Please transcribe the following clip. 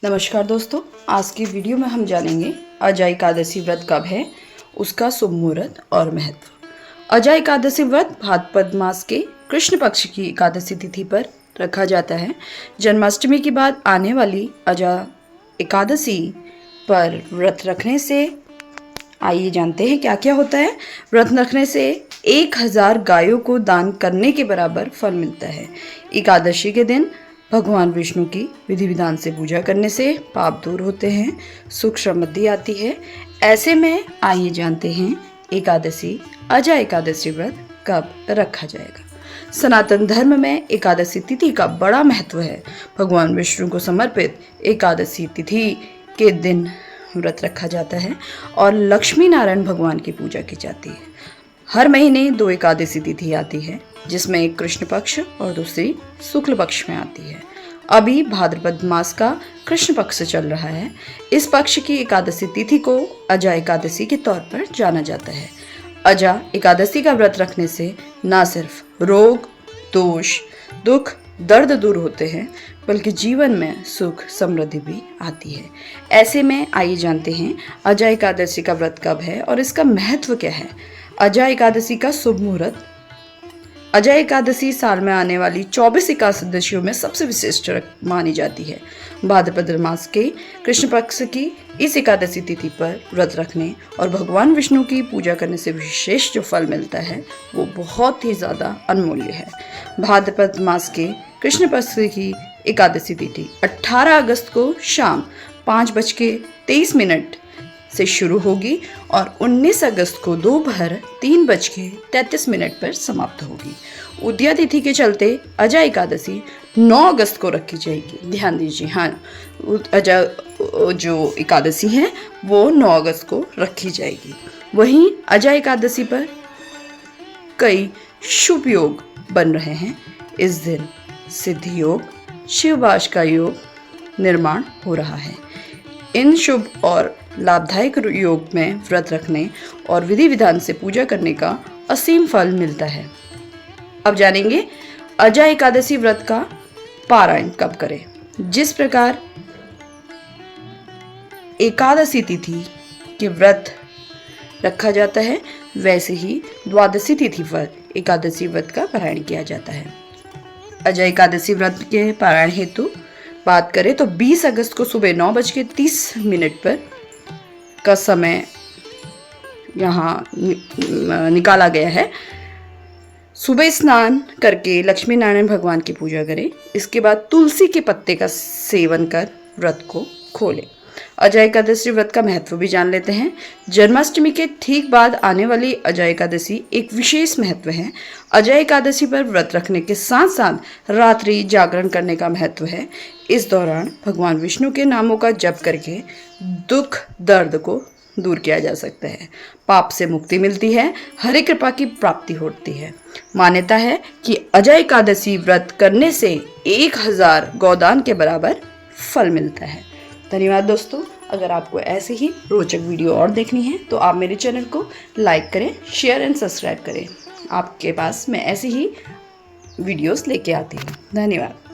नमस्कार दोस्तों, आज की वीडियो में हम जानेंगे अजय एकादशी व्रत कब है, उसका शुभ मुहूर्त और महत्व। अजय एकादशी व्रत भाद्रपद मास के कृष्ण पक्ष की एकादशी तिथि पर रखा जाता है। जन्माष्टमी के बाद आने वाली अजय एकादशी पर व्रत रखने से आइए जानते हैं क्या क्या होता है। व्रत रखने से 1000 गायों को दान करने के बराबर फल मिलता है। एकादशी के दिन भगवान विष्णु की विधि विधान से पूजा करने से पाप दूर होते हैं, सुख समृद्धि आती है। ऐसे में आइए जानते हैं एकादशी अजय एकादशी व्रत कब रखा जाएगा। सनातन धर्म में एकादशी तिथि का बड़ा महत्व है। भगवान विष्णु को समर्पित एकादशी तिथि के दिन व्रत रखा जाता है और लक्ष्मी नारायण भगवान की पूजा की जाती है। हर महीने 2 एकादशी तिथि आती है, जिसमें एक कृष्ण पक्ष और दूसरी शुक्ल पक्ष में आती है। अभी भाद्रपद मास का कृष्ण पक्ष चल रहा है। इस पक्ष की एकादशी तिथि को अजय एकादशी के तौर पर जाना जाता है। अजय एकादशी का व्रत रखने से न सिर्फ रोग, दोष, दुख, दर्द दूर होते हैं, बल्कि जीवन में सुख समृद्धि भी आती है। ऐसे में आइए जानते हैं अजय एकादशी का व्रत कब है और इसका महत्व क्या है। अजय एकादशी का शुभ मुहूर्त। अजय एकादशी साल में आने वाली 24 एकादशियों में सबसे विशिष्ट मानी जाती है। भाद्रपद मास के कृष्ण पक्ष की इस एकादशी तिथि पर व्रत रखने और भगवान विष्णु की पूजा करने से विशेष जो फल मिलता है वो बहुत ही ज़्यादा अनमूल्य है। भाद्रपद मास के कृष्ण पक्ष की एकादशी तिथि 18 अगस्त को शाम 5:23 से शुरू होगी और 19 अगस्त को दोपहर 3:33 पर समाप्त होगी। उदया तिथि के चलते अजय एकादशी 9 अगस्त को रखी जाएगी। ध्यान दीजिए, हाँ, अजय जो एकादशी है वो 9 अगस्त को रखी जाएगी। वहीं अजय एकादशी पर कई शुभ योग बन रहे हैं। इस दिन सिद्धि योग, शिववास का योग निर्माण हो रहा है। इन शुभ और लाभदायक योग में व्रत रखने और विधि विधान से पूजा करने का असीम फल मिलता है। अब जानेंगे अजय एकादशी व्रत का पारायण कब करें। जिस प्रकार एकादशी तिथि के व्रत रखा जाता है, वैसे ही द्वादशी तिथि पर एकादशी व्रत का पारायण किया जाता है। अजय एकादशी व्रत के पारायण हेतु बात करें तो 20 अगस्त को सुबह 9:30 पर का समय यहाँ निकाला गया है। सुबह स्नान करके लक्ष्मी नारायण भगवान की पूजा करें। इसके बाद तुलसी के पत्ते का सेवन कर व्रत को खोलें। अजय एकादशी व्रत का महत्व भी जान लेते हैं। जन्माष्टमी के ठीक बाद आने वाली अजय एकादशी एक विशेष महत्व है। अजय एकादशी पर व्रत रखने के साथ साथ रात्रि जागरण करने का महत्व है। इस दौरान भगवान विष्णु के नामों का जप करके दुख दर्द को दूर किया जा सकता है, पाप से मुक्ति मिलती है, हरि कृपा की प्राप्ति होती है। मान्यता है कि अजय एकादशी व्रत करने से 1000 गौदान के बराबर फल मिलता है। धन्यवाद दोस्तों। अगर आपको ऐसे ही रोचक वीडियो और देखनी है तो आप मेरे चैनल को लाइक करें, शेयर एंड सब्सक्राइब करें। आपके पास मैं ऐसे ही वीडियोस लेके आती हूँ। धन्यवाद।